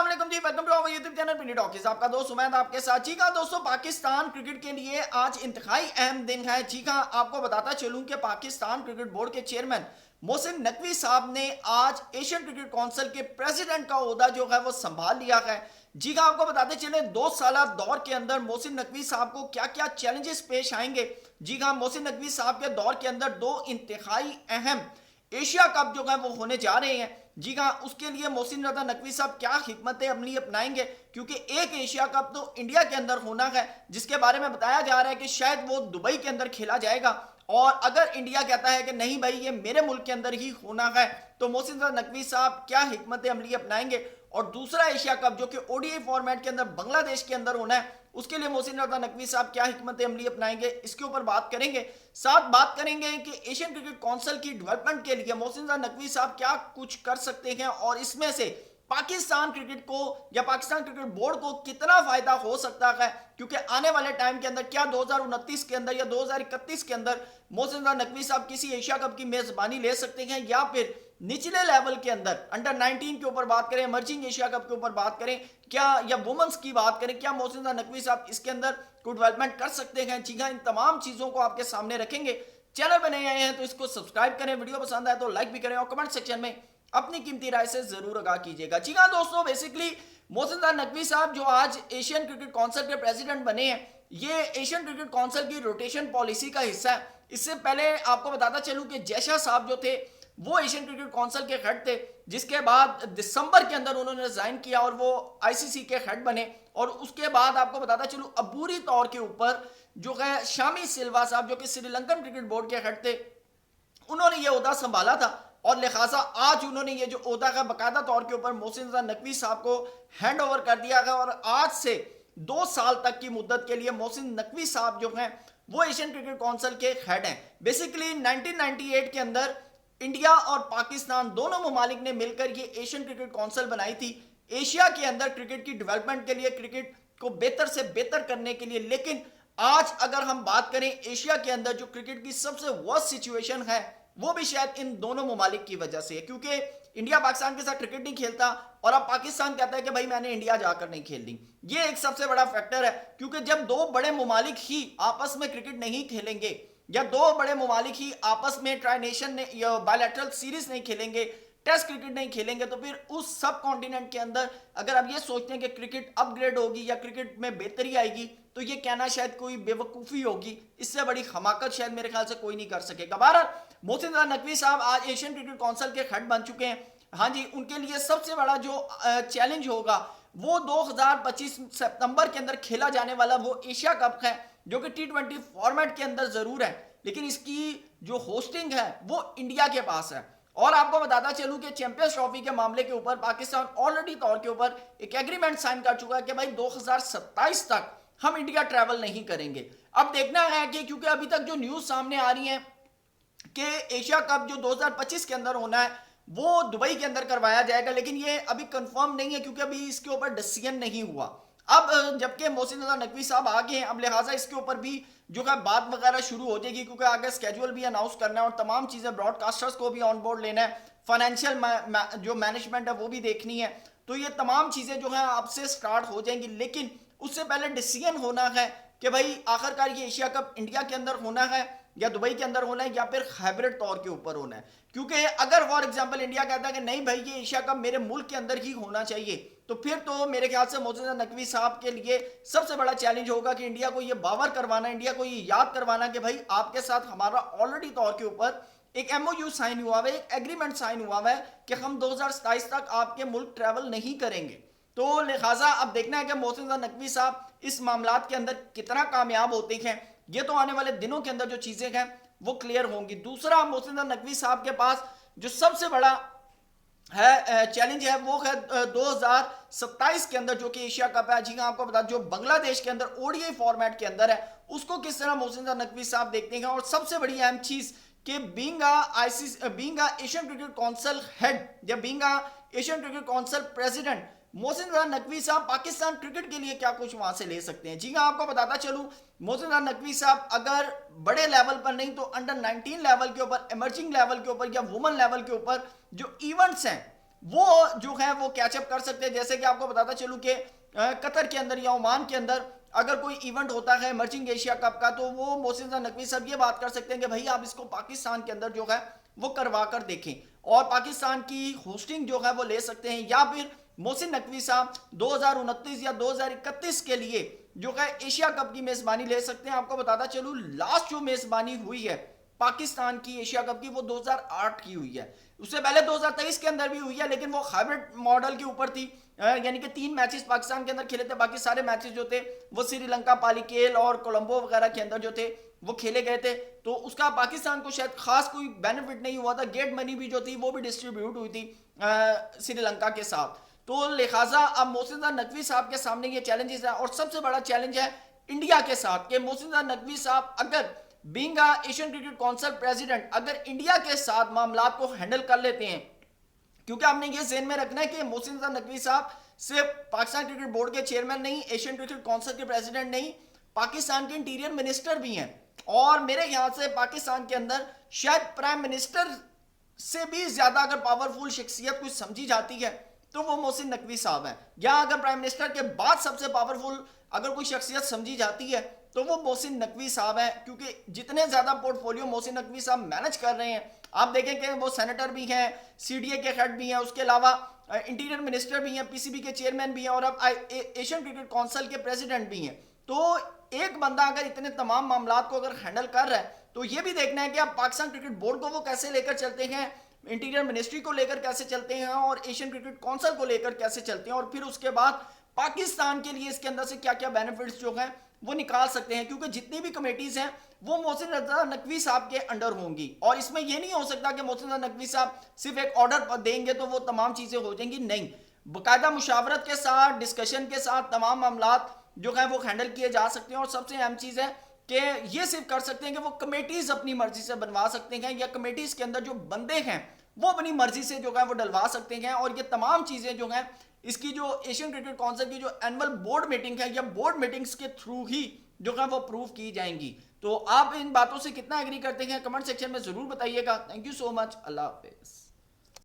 वालेकुम जी, welcome to our YouTube channel Pini talkies. आपका दोस्त उमैद आपके साथ। जी हाँ दोस्तों, पाकिस्तान क्रिकेट के लिए आज इंतहाई अहम दिन है। जी हाँ, आपको बताता चलूं कि पाकिस्तान क्रिकेट बोर्ड के चेयरमैन मोहसिन नकवी साहब ने आज एशियन क्रिकेट काउंसिल के प्रेसिडेंट का ओहदा जो है वो संभाल लिया है। जी हाँ, आपको बताते चले 2 साल दौर के अंदर मोहसिन नकवी साहब को क्या क्या चैलेंजेस पेश आएंगे। जी हाँ, मोहसिन नकवी साहब के दौर के अंदर दो इंतहाई अहम एशिया कप जो है वो होने जा रहे हैं। जी हाँ, उसके लिए मोहसिन रजा नकवी साहब क्या हिकमत अमली अपनाएंगे, क्योंकि एक एशिया कप तो इंडिया के अंदर होना है, जिसके बारे में बताया जा रहा है कि शायद वो दुबई के अंदर खेला जाएगा। और अगर इंडिया कहता है कि नहीं भाई ये मेरे मुल्क के अंदर ही होना है, तो मोहसिन रजा नकवी साहब क्या हिकमत अमली अपनाएंगे। और दूसरा एशिया कप जो कि ओडीआई फॉर्मेट के अंदर बांग्लादेश के अंदर होना है, उसके लिए मोहसिन रजा नकवी साहब क्या हिकमत अमली अपनाएंगे, इसके ऊपर बात करेंगे। साथ बात करेंगे कि एशियन क्रिकेट काउंसिल की डेवलपमेंट के लिए मोहसिन रजा नकवी साहब क्या कुछ कर सकते हैं और इसमें से पाकिस्तान क्रिकेट को या पाकिस्तान क्रिकेट बोर्ड को कितना फायदा हो सकता है, क्योंकि आने वाले टाइम के अंदर क्या 2029 के अंदर या 2031 के अंदर मोहसिन रजा नकवी साहब किसी एशिया कप की मेजबानी ले सकते हैं, या फिर निचले लेवल के अंदर अंडर 19 के ऊपर बात करें, इमर्जिंग एशिया कप के ऊपर बात करें क्या, या वुमेन्स की बात करें, क्या मोहसिन रजा नकवी साहब इसके अंदर कोई डेवलपमेंट कर सकते हैं। जी हाँ, इन तमाम चीजों को आपके सामने रखेंगे। चैनल पर नए आए हैं तो इसको सब्सक्राइब करें, वीडियो पसंद आए तो लाइक भी करें और कमेंट सेक्शन में अपनी कीमती राय से जरूर आगाह कीजिएगा। जी हाँ दोस्तों, बेसिकली मोहसिन रजा नकवी साहब जो आज एशियन क्रिकेट काउंसिल के प्रेसिडेंट बने हैं, ये एशियन क्रिकेट काउंसिल की रोटेशन पॉलिसी का हिस्सा है। इससे पहले आपको बताता चलूं कि जैशा साहब जो थे वो एशियन क्रिकेट काउंसिल के हेड थे, जिसके बाद दिसंबर के अंदर उन्होंने रिजाइन किया और वो आईसीसी के हेड बने। और उसके बाद आपको बताता चलूं अबूरी तौर के ऊपर जो है शामी सिल्वा साहब जो कि श्रीलंकन क्रिकेट बोर्ड के हेड थे, उन्होंने ये ओहदा संभाला था। और लिहाजा आज उन्होंने ये जो ओहदा का बाकायदा तौर के ऊपर मोहसिन रजा नकवी साहब को हैंड ओवर कर दिया गया और आज से 2 साल तक की मुद्दत के लिए मोहसिन नकवी साहब जो हैं वो एशियन क्रिकेट काउंसिल के हेड हैं। बेसिकली 1998 के अंदर इंडिया और पाकिस्तान दोनों ममालिक ने मिलकर ये एशियन क्रिकेट काउंसिल बनाई थी, एशिया के अंदर क्रिकेट की डेवलपमेंट के लिए, क्रिकेट को बेहतर से बेहतर करने के लिए। लेकिन आज अगर हम बात करें एशिया के अंदर जो क्रिकेट की सबसे वर्स्ट सिचुएशन है, वो भी शायद इन दोनों ममालिक की वजह से है, क्योंकि इंडिया पाकिस्तान के साथ क्रिकेट नहीं खेलता और अब पाकिस्तान कहता है कि भाई मैंने इंडिया जाकर नहीं खेलनी। ये एक सबसे बड़ा फैक्टर है, क्योंकि जब दो बड़े ममालिक ही आपस में क्रिकेट नहीं खेलेंगे या दो बड़े ममालिक ही आपस में ट्राई नेशन या बायलैटरल सीरीज नहीं खेलेंगे, टेस्ट क्रिकेट नहीं खेलेंगे, तो फिर उस सब कॉन्टिनेंट के अंदर अगर आप ये सोचते हैं कि क्रिकेट अपग्रेड होगी या क्रिकेट में बेहतरी आएगी, तो ये कहना शायद कोई बेवकूफ़ी होगी। इससे बड़ी हमाकत शायद मेरे ख्याल से कोई नहीं कर सकेगा। बहरहाल मोहसिन रजा नकवी साहब आज एशियन क्रिकेट काउंसिल के हेड बन चुके हैं। हाँ जी, उनके लिए सबसे बड़ा जो चैलेंज होगा वो 2025 सितंबर के अंदर खेला जाने वाला वो एशिया कप है, जो कि T20 फॉर्मेट के अंदर जरूर है, लेकिन इसकी जो होस्टिंग है वो इंडिया के पास है। और आपको बताता चलूं कि चैंपियंस ट्रॉफी के मामले के ऊपर पाकिस्तान ऑलरेडी तौर के ऊपर एक एग्रीमेंट साइन कर चुका है कि भाई 2027 तक हम इंडिया ट्रैवल नहीं करेंगे। अब देखना है कि क्योंकि अभी तक जो न्यूज सामने आ रही है कि एशिया कप जो 2025 के अंदर होना है वो दुबई के अंदर करवाया जाएगा, लेकिन ये अभी कंफर्म नहीं है क्योंकि अभी इसके ऊपर डिसीजन नहीं हुआ। अब जबकि मोहसिन रजा नकवी साहब आगे हैं, अब लिहाजा इसके ऊपर भी जो है बात वगैरह शुरू हो जाएगी, क्योंकि आगे स्केड्यूल भी अनाउंस करना है और तमाम चीज़ें ब्रॉडकास्टर्स को भी ऑन बोर्ड लेना है, फाइनेंशियल जो मैनेजमेंट है वो भी देखनी है। तो ये तमाम चीज़ें जो है अब से स्टार्ट हो जाएंगी, लेकिन उससे पहले डिसीजन होना है कि भाई आखिरकार ये एशिया कप इंडिया के अंदर होना है या दुबई के अंदर होना है या फिर हाइब्रिड तौर के ऊपर होना है। क्योंकि अगर फॉर एग्जांपल इंडिया कहता है कि नहीं भाई ये एशिया कप मेरे मुल्क के अंदर ही होना चाहिए, तो फिर तो मेरे ख्याल से मोहसिन रजा नकवी साहब के लिए सबसे बड़ा चैलेंज होगा कि इंडिया को ये बावर करवाना, इंडिया को ये याद करवाना कि भाई आपके साथ हमारा ऑलरेडी तौर के ऊपर एक MOU साइन हुआ है, एक एग्रीमेंट साइन हुआ है कि हम 2027 तक आपके मुल्क ट्रैवल नहीं करेंगे। तो लिहाजा अब देखना है कि मोहसिन रजा नकवी साहब इस मामलात के अंदर कितना कामयाब होते हैं। ये तो आने वाले दिनों के अंदर जो चीजें हैं वो क्लियर होंगी। दूसरा, मोहसिन रजा नकवी साहब के पास जो सबसे बड़ा है चैलेंज है वो है 2027 के अंदर जो कि एशिया कप है। जी हाँ, आपको बता जो बांग्लादेश के अंदर ओडीआई फॉर्मेट के अंदर है, उसको किस तरह मोहसिन रजा नकवी साहब देखते हैं। और सबसे बड़ी अहम चीज कि being Asian Cricket Council head या being Asian Cricket Council president, Mohsin Raza Naqvi साहब पाकिस्तान क्रिकेट के लिए क्या कुछ वहां से ले सकते हैं। जी हाँ, आपको बताता चलूं मोहसिन रजा नकवी साहब अगर बड़े लेवल पर नहीं तो अंडर 19 लेवल के ऊपर, इमर्जिंग लेवल के ऊपर या वुमेन लेवल के ऊपर जो इवेंट्स हैं वो जो है वो कैचअप कर सकते हैं। जैसे कि आपको बताता चलूं कि कतर के अंदर या ओमान के अंदर अगर कोई इवेंट होता है इमर्जिंग एशिया कप का, तो वो मोहसिन नकवी साहब ये बात कर सकते हैं कि भाई आप इसको पाकिस्तान के अंदर जो है वो करवा कर देखें और पाकिस्तान की होस्टिंग जो है वो ले सकते हैं। या फिर मोहसिन नकवी साहब 2029 या 2031 के लिए जो है एशिया कप की मेजबानी ले सकते हैं। आपको बताता चलूं लास्ट जो मेजबानी हुई है पाकिस्तान की एशिया कप की वो 2008 की हुई है। उससे पहले 2023 के अंदर भी हुई है, लेकिन वो हाइब्रिड मॉडल के ऊपर थी, यानी कि 3 मैचेस पाकिस्तान के अंदर खेले थे, बाकी सारे मैचेस जो थे वो श्रीलंका, पालीकेल और कोलंबो वगैरह के अंदर जो थे वो खेले गए थे। तो उसका पाकिस्तान को शायद खास कोई बेनिफिट नहीं हुआ था। गेट मनी भी जो थी वो भी डिस्ट्रीब्यूट हुई थी श्रीलंका के साथ। तो लिहाजा अब मोहसिन नकवी साहब के सामने ये चैलेंजेस है और सबसे बड़ा चैलेंज है इंडिया के साथ कि मोहसिन नकवी साहब अगर being Asian Cricket Council president अगर इंडिया के साथ मामला को हैंडल कर लेते हैं, क्योंकि आपने ये ज़हन में रखना है कि मोहसिन नकवी साहब सिर्फ पाकिस्तान क्रिकेट बोर्ड के चेयरमैन नहीं, एशियन क्रिकेट काउंसिल के प्रेसिडेंट नहीं, पाकिस्तान के इंटीरियर मिनिस्टर भी हैं। और मेरे ख्याल से पाकिस्तान के अंदर शायद प्राइम मिनिस्टर से भी ज्यादा अगर पावरफुल शख्सियत कुछ समझी जाती है तो वो मोहसिन नकवी साहब हैं। या अगर प्राइम मिनिस्टर के बाद सबसे पावरफुल अगर कोई शख्सियत समझी जाती है तो वो मोहसिन नकवी साहब हैं, क्योंकि जितने ज्यादा पोर्टफोलियो मोहसिन नकवी साहब मैनेज कर रहे हैं। आप देखें कि वो सेनेटर भी हैं, सीडीए के हेड भी हैं, उसके अलावा इंटीरियर मिनिस्टर भी हैं, पीसीबी के चेयरमैन भी हैं और अब एशियन क्रिकेट काउंसिल के प्रेसिडेंट भी हैं। तो एक बंदा अगर इतने तमाम मामला को अगर हैंडल कर रहा है तो ये भी देखना है कि आप पाकिस्तान क्रिकेट बोर्ड को वो कैसे लेकर चलते हैं, इंटीरियर मिनिस्ट्री को लेकर कैसे चलते हैं और एशियन क्रिकेट काउंसिल को लेकर कैसे चलते हैं, और फिर उसके बाद पाकिस्तान के लिए इसके अंदर से क्या क्या बेनिफिट्स जो हैं वो निकाल सकते हैं। क्योंकि जितनी भी कमेटीज हैं वो मोहसिन रजा नकवी साहब के अंडर होंगी और इसमें यह नहीं हो सकता कि मोहसिन रजा नकवी साहब सिर्फ एक ऑर्डर देंगे तो वो तमाम चीजें हो जाएंगी। नहीं, बाकायदा मुशावरत के साथ, डिस्कशन के साथ तमाम मामला जो है वो हैंडल किए जा सकते हैं। और सबसे अहम चीज है कि ये सिर्फ कर सकते हैं कि वो कमेटीज अपनी मर्जी से बनवा सकते हैं या कमेटीज के अंदर जो बंदे हैं वो अपनी मर्जी से जो है वो डलवा सकते हैं। और ये तमाम चीजें जो हैं इसकी जो एशियन क्रिकेट काउंसिल की जो एनुअल बोर्ड मीटिंग है या बोर्ड मीटिंग्स के थ्रू ही जो है वो प्रूव की जाएंगी। तो आप इन बातों से कितना एग्री करते हैं कमेंट सेक्शन में जरूर बताइएगा। Thank you so much. Allah Hafiz.